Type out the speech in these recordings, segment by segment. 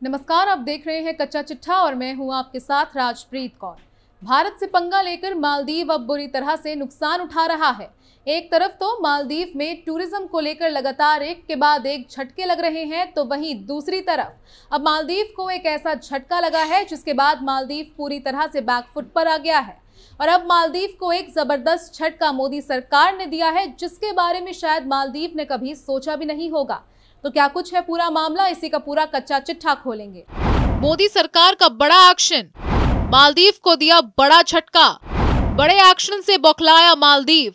नमस्कार, आप देख रहे हैं कच्चा चिट्ठा और मैं हूं आपके साथ राजप्रीत कौर। भारत से पंगा लेकर मालदीव अब बुरी तरह से नुकसान उठा रहा है। एक तरफ तो मालदीव में टूरिज्म को लेकर लगातार एक के बाद एक झटके लग रहे हैं, तो वहीं दूसरी तरफ अब मालदीव को एक ऐसा झटका लगा है जिसके बाद मालदीव पूरी तरह से बैकफुट पर आ गया है। और अब मालदीव को एक जबरदस्त झटका मोदी सरकार ने दिया है, जिसके बारे में शायद मालदीव ने कभी सोचा भी नहीं होगा। तो क्या कुछ है पूरा मामला, इसी का पूरा कच्चा चिट्ठा खोलेंगे। मोदी सरकार का बड़ा एक्शन, मालदीव को दिया बड़ा झटका। बड़े एक्शन से बौखलाया मालदीव,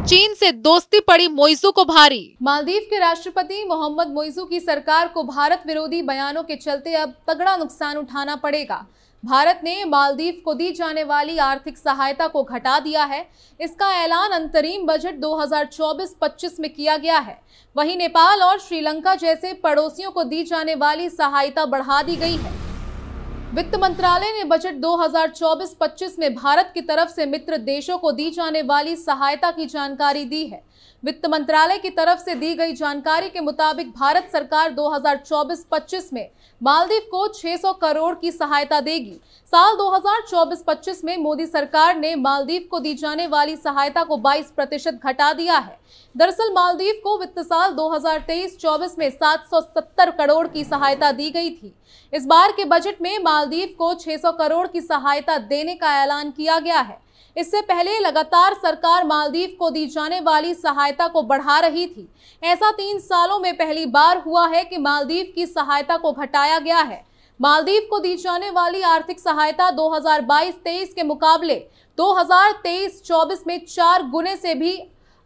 चीन से दोस्ती पड़ी मोइजू को भारी। मालदीव के राष्ट्रपति मोहम्मद मोइजू की सरकार को भारत विरोधी बयानों के चलते अब तगड़ा नुकसान उठाना पड़ेगा। भारत ने मालदीव को दी जाने वाली आर्थिक सहायता को घटा दिया है। इसका ऐलान अंतरिम बजट 2024-25 में किया गया है। वहीं नेपाल और श्रीलंका जैसे पड़ोसियों को दी जाने वाली सहायता बढ़ा दी गई है। वित्त मंत्रालय ने बजट 2024-25 में भारत की तरफ से मित्र देशों को दी जाने वाली सहायता की जानकारी दी है। वित्त मंत्रालय की तरफ से दी गई जानकारी के मुताबिक भारत सरकार 2024-25 में मालदीव को 600 करोड़ की सहायता देगी। साल 2024-25 में मोदी सरकार ने मालदीव को दी जाने वाली सहायता को 22% घटा दिया है। दरअसल मालदीव को वित्त साल 2023-24 में 770 करोड़ की सहायता दी गई थी। इस बार के बजट में मालदीव को 600 करोड़ की सहायता देने का ऐलान किया गया है। इससे पहले लगातार सरकार मालदीव को दी जाने वाली सहायता को बढ़ा रही थी। ऐसा 3 सालों में पहली बार हुआ है कि मालदीव की सहायता को घटाया गया है। मालदीव को दी जाने वाली आर्थिक सहायता 2022-23 के मुकाबले 2023-24 में 4 गुने से भी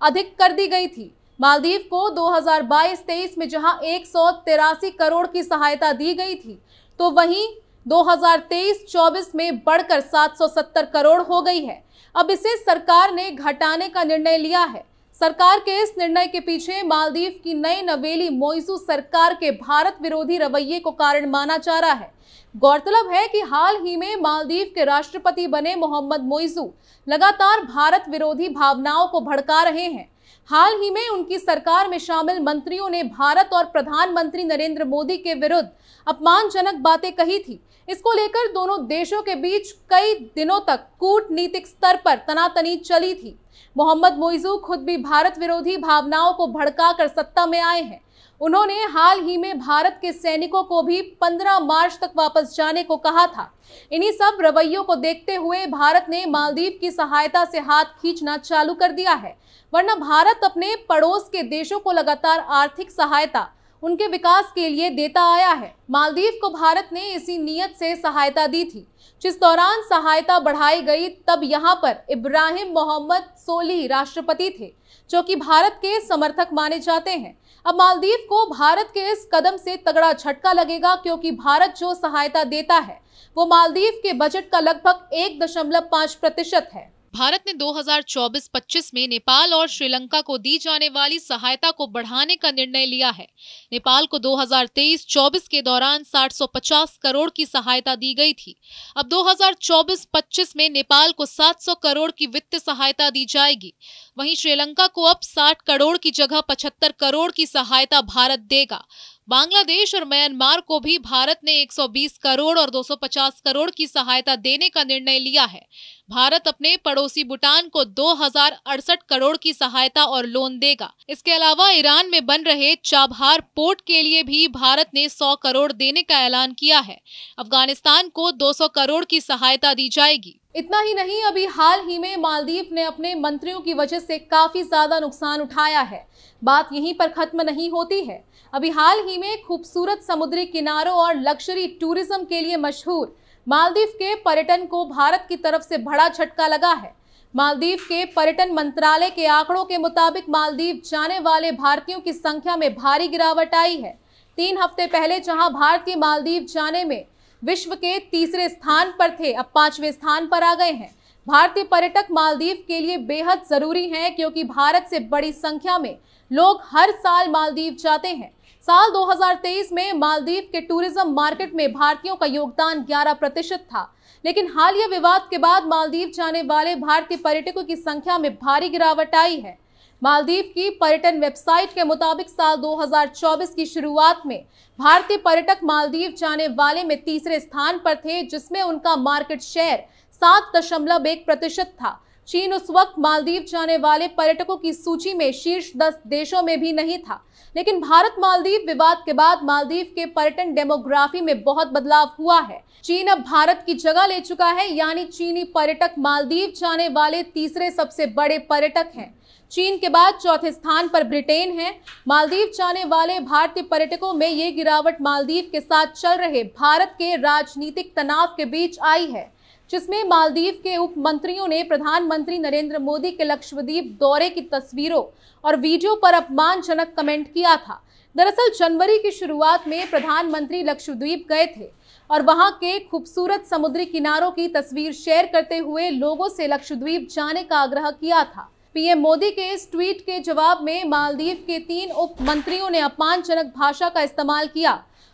अधिक कर दी गई थी। मालदीव को 2022-23 में जहां 183 करोड़ की सहायता दी गई थी, तो वहीं 2023-24 में बढ़कर 770 करोड़ हो गई है। अब इसे सरकार ने घटाने का निर्णय लिया है। सरकार के इस निर्णय के पीछे मालदीव की नई नवेली मोइजू सरकार के भारत विरोधी रवैये को कारण माना जा रहा है। गौरतलब है कि हाल ही में मालदीव के राष्ट्रपति बने मोहम्मद मोइजू लगातार भारत विरोधी भावनाओं को भड़का रहे हैं। हाल ही में उनकी सरकार में शामिल मंत्रियों ने भारत और प्रधानमंत्री नरेंद्र मोदी के विरुद्ध अपमानजनक बातें कही थी। इसको लेकर दोनों देशों के बीच कई दिनों तक कूटनीतिक स्तर पर तनातनी चली थी। मोहम्मद मोइजू खुद भी भारत विरोधी भावनाओं को भड़काकर सत्ता में आए हैं। उन्होंने हाल ही में भारत के सैनिकों को भी 15 मार्च तक वापस जाने को कहा था। इन्हीं सब रवैयों को देखते हुए भारत ने मालदीव की सहायता से हाथ खींचना चालू कर दिया है। वरना भारत अपने पड़ोस के देशों को लगातार आर्थिक सहायता उनके विकास के लिए देता आया है। मालदीव को भारत ने इसी नीयत से सहायता दी थी। जिस दौरान सहायता बढ़ाई गई, तब यहां पर इब्राहिम मोहम्मद सोलिह राष्ट्रपति थे, जो कि भारत के समर्थक माने जाते हैं। अब मालदीव को भारत के इस कदम से तगड़ा झटका लगेगा, क्योंकि भारत जो सहायता देता है वो मालदीव के बजट का लगभग 1.5% है। भारत ने 2024-25 में नेपाल और श्रीलंका को दी जाने वाली सहायता को बढ़ाने का निर्णय लिया है। नेपाल को 2023-24 के दौरान 750 करोड़ की सहायता दी गई थी। अब 2024-25 में नेपाल को 700 करोड़ की वित्त सहायता दी जाएगी। वहीं श्रीलंका को अब 60 करोड़ की जगह 75 करोड़ की सहायता भारत देगा। बांग्लादेश और म्यांमार को भी भारत ने 120 करोड़ और 250 करोड़ की सहायता देने का निर्णय लिया है। भारत अपने पड़ोसी भूटान को 2068 करोड़ की सहायता और लोन देगा। इसके अलावा ईरान में बन रहे चाबहार पोर्ट के लिए भी भारत ने 100 करोड़ देने का ऐलान किया है। अफगानिस्तान को 200 करोड़ की सहायता दी जाएगी। इतना ही नहीं, अभी हाल ही में मालदीव ने अपने मंत्रियों की वजह से काफी ज्यादा नुकसान उठाया है। बात यहीं पर खत्म नहीं होती है। अभी हाल ही में खूबसूरत समुद्री किनारों और लग्जरी टूरिज्म के लिए मशहूर मालदीव के पर्यटन को भारत की तरफ से बड़ा झटका लगा है। मालदीव के पर्यटन मंत्रालय के आंकड़ों के मुताबिक मालदीव जाने वाले भारतीयों की संख्या में भारी गिरावट आई है। 3 हफ्ते पहले जहां भारतीय मालदीव जाने में विश्व के 3रे स्थान पर थे, अब 5वें स्थान पर आ गए हैं। भारतीय पर्यटक मालदीव के लिए बेहद जरूरी हैं, क्योंकि भारत से बड़ी संख्या में लोग हर साल मालदीव जाते हैं। साल 2023 में मालदीव के टूरिज्म मार्केट में भारतीयों का योगदान 11% था, लेकिन हालिया विवाद के बाद मालदीव जाने वाले भारतीय पर्यटकों की संख्या में भारी गिरावट आई है। मालदीव की पर्यटन वेबसाइट के मुताबिक साल 2024 की शुरुआत में भारतीय पर्यटक मालदीव जाने वाले में तीसरे स्थान पर थे, जिसमें उनका मार्केट शेयर 7.1% था। चीन उस वक्त मालदीव जाने वाले पर्यटकों की सूची में शीर्ष 10 देशों में भी नहीं था। लेकिन भारत मालदीव विवाद के बाद मालदीव के पर्यटन डेमोग्राफी में बहुत बदलाव हुआ है। चीन अब भारत की जगह ले चुका है, यानी चीनी पर्यटक मालदीव जाने वाले तीसरे सबसे बड़े पर्यटक हैं। चीन के बाद चौथे स्थान पर ब्रिटेन है। मालदीव जाने वाले भारतीय पर्यटकों में ये गिरावट मालदीव के साथ चल रहे भारत के राजनीतिक तनाव के बीच आई है, जिसमें मालदीव के उप मंत्रियों ने प्रधानमंत्री नरेंद्र मोदी के लक्षद्वीप दौरे की तस्वीरों और वीडियो पर अपमानजनक कमेंट किया था। दरअसल जनवरी की शुरुआत में प्रधानमंत्री लक्षद्वीप गए थे और वहां के खूबसूरत समुद्री किनारों की तस्वीर शेयर करते हुए लोगों से लक्षद्वीप जाने का आग्रह किया था। पीएम मोदी के इस ट्वीट के जवाब में मालदीव के 3 उप मंत्रियों ने अपमानजनक भाषा का इस्तेमाल किया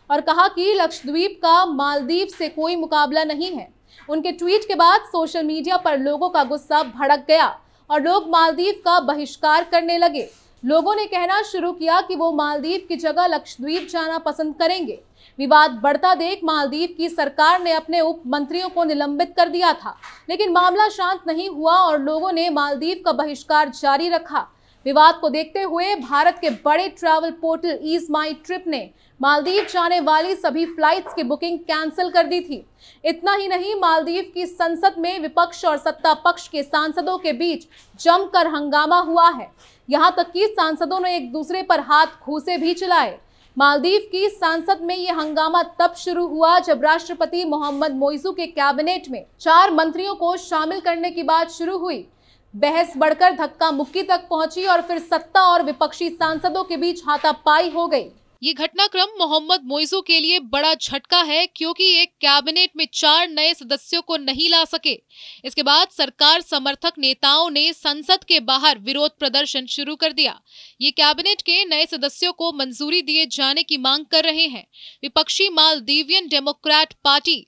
और कहा कि लक्षद्वीप का मालदीव से कोई मुकाबला नहीं है। उनके ट्वीट के बाद सोशल मीडिया पर लोगों का गुस्सा भड़क गया और लोग मालदीव का बहिष्कार करने लगे। लोगों ने कहना शुरू किया कि वो मालदीव की जगह लक्षद्वीप जाना पसंद करेंगे। विवाद बढ़ता देख मालदीव की सरकार ने अपने उप मंत्रियों को निलंबित कर दिया था, लेकिन मामला शांत नहीं हुआ और लोगों ने मालदीव का बहिष्कार जारी रखा। विवाद को देखते हुए भारत के बड़े ट्रैवल पोर्टल ईज माई ट्रिप ने मालदीव जाने वाली सभी फ्लाइट्स की बुकिंग कैंसिल कर दी थी। इतना ही नहीं, मालदीव की संसद में विपक्ष और सत्ता पक्ष के सांसदों के बीच जमकर हंगामा हुआ है। यहां तक कि सांसदों ने एक दूसरे पर हाथ घूंसे भी चलाए। मालदीव की संसद में यह हंगामा तब शुरू हुआ जब राष्ट्रपति मोहम्मद मोइजू के कैबिनेट में 4 मंत्रियों को शामिल करने की बात शुरू हुई। बहस बढ़कर धक्का मुक्की तक पहुंची और फिर सत्ता और विपक्षी सांसदों के बीच हाथापाई हो गई। ये घटनाक्रम मोहम्मद मोइजू के लिए बड़ा झटका है, क्योंकि एक कैबिनेट में 4 नए सदस्यों को नहीं ला सके। इसके बाद सरकार समर्थक नेताओं ने संसद के बाहर विरोध प्रदर्शन शुरू कर दिया। ये कैबिनेट के नए सदस्यों को मंजूरी दिए जाने की मांग कर रहे हैं। विपक्षी मालदीवियन डेमोक्रेट पार्टी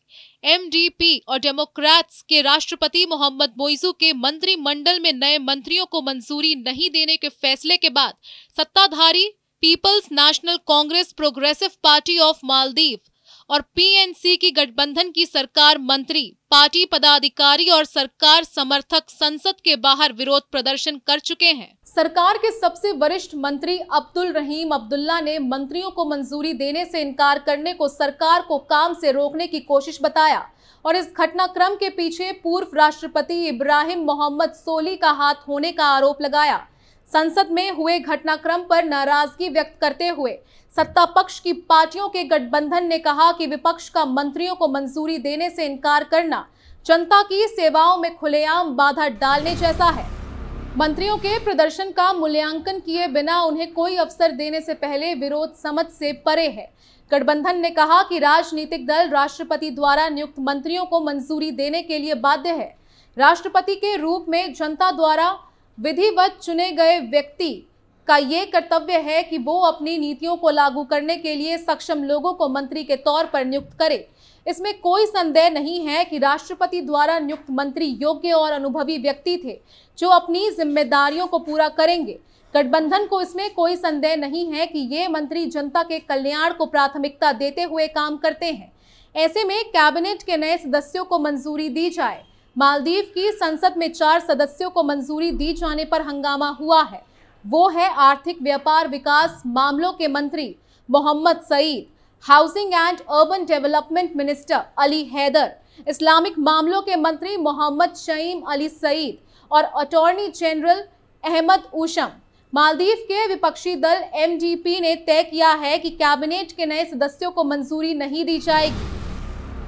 MDP और डेमोक्रेट्स के राष्ट्रपति मोहम्मद मोइजू के मंत्रिमंडल में नए मंत्रियों को मंजूरी नहीं देने के फैसले के बाद सत्ताधारी people's national congress progressive party of Maldives और PNC की गठबंधन की सरकार मंत्री, पार्टी पदाधिकारी और सरकार समर्थक संसद के बाहर विरोध प्रदर्शन कर चुके हैं। सरकार के सबसे वरिष्ठ मंत्री अब्दुल रहीम अब्दुल्ला ने मंत्रियों को मंजूरी देने से इनकार करने को सरकार को काम से रोकने की कोशिश बताया और इस घटनाक्रम के पीछे पूर्व राष्ट्रपति इब्राहिम मोहम्मद सोली का हाथ होने का आरोप लगाया। संसद में हुए घटनाक्रम पर नाराजगी व्यक्त करते हुए सत्ता पक्ष की पार्टियों के गठबंधन ने कहा कि विपक्ष का मंत्रियों को मंजूरी देने से इनकार करना जनता की सेवाओं में खुलेआम बाधा डालने जैसा है। मंत्रियों के प्रदर्शन का मूल्यांकन किए बिना उन्हें कोई अवसर देने से पहले विरोध समझ से परे है। गठबंधन ने कहा कि राजनीतिक दल राष्ट्रपति द्वारा नियुक्त मंत्रियों को मंजूरी देने के लिए बाध्य है। राष्ट्रपति के रूप में जनता द्वारा विधिवत चुने गए व्यक्ति का ये कर्तव्य है कि वो अपनी नीतियों को लागू करने के लिए सक्षम लोगों को मंत्री के तौर पर नियुक्त करे। इसमें कोई संदेह नहीं है कि राष्ट्रपति द्वारा नियुक्त मंत्री योग्य और अनुभवी व्यक्ति थे जो अपनी जिम्मेदारियों को पूरा करेंगे। गठबंधन को इसमें कोई संदेह नहीं है कि ये मंत्री जनता के कल्याण को प्राथमिकता देते हुए काम करते हैं। ऐसे में कैबिनेट के नए सदस्यों को मंजूरी दी जाए। मालदीव की संसद में 4 सदस्यों को मंजूरी दी जाने पर हंगामा हुआ है। वो है आर्थिक व्यापार विकास मामलों के मंत्री Mohamed Saeed, housing and urban development minister Ali Haider, इस्लामिक मामलों के मंत्री मोहम्मद शईम अली सईद और अटॉर्नी जनरल अहमद ऊशम। मालदीव के विपक्षी दल MDP ने तय किया है कि कैबिनेट के नए सदस्यों को मंजूरी नहीं दी जाएगी।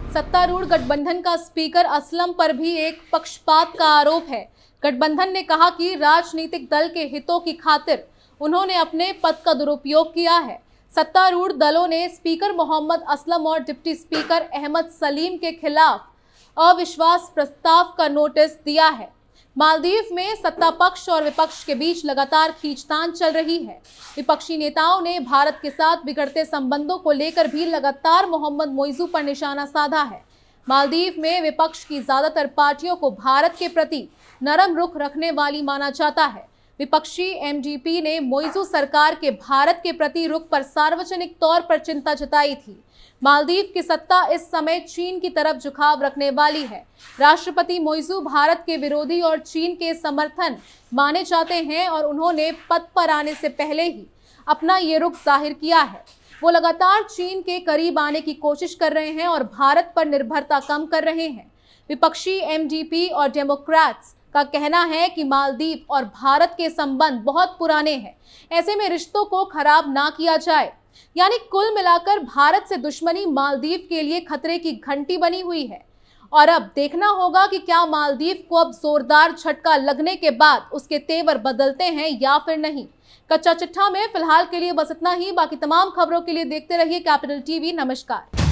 सत्तारूढ़ गठबंधन का स्पीकर असलम पर भी एक पक्षपात का आरोप है। गठबंधन ने कहा कि राजनीतिक दल के हितों की खातिर उन्होंने अपने पद का दुरुपयोग किया है। सत्तारूढ़ दलों ने स्पीकर मोहम्मद असलम और डिप्टी स्पीकर अहमद सलीम के खिलाफ अविश्वास प्रस्ताव का नोटिस दिया है। मालदीव में सत्ता पक्ष और विपक्ष के बीच लगातार खींचतान चल रही है। विपक्षी नेताओं ने भारत के साथ बिगड़ते संबंधों को लेकर भी लगातार मोहम्मद मोइजू पर निशाना साधा है। मालदीव में विपक्ष की ज्यादातर पार्टियों को भारत के प्रति नरम रुख रखने वाली माना जाता है। विपक्षी एमडीपी ने मोइज़ू सरकार के भारत के प्रति रुख पर सार्वजनिक तौर पर चिंता जताई थी। मालदीव की सत्ता इस समय चीन की तरफ झुकाव रखने वाली है। राष्ट्रपति मोइज़ू भारत के विरोधी और चीन के समर्थन माने जाते हैं और उन्होंने पद पर आने से पहले ही अपना ये रुख जाहिर किया है। वो लगातार चीन के करीब आने की कोशिश कर रहे हैं और भारत पर निर्भरता कम कर रहे हैं। विपक्षी एमडीपी और डेमोक्रेट्स का कहना है कि मालदीव और भारत के संबंध बहुत पुराने हैं, ऐसे में रिश्तों को खराब ना किया जाए। यानी कुल मिलाकर भारत से दुश्मनी मालदीव के लिए खतरे की घंटी बनी हुई है। और अब देखना होगा कि क्या मालदीव को अब जोरदार झटका लगने के बाद उसके तेवर बदलते हैं या फिर नहीं। कच्चा चिट्ठा में फिलहाल के लिए बस इतना ही। बाकी तमाम खबरों के लिए देखते रहिए कैपिटल टीवी। नमस्कार।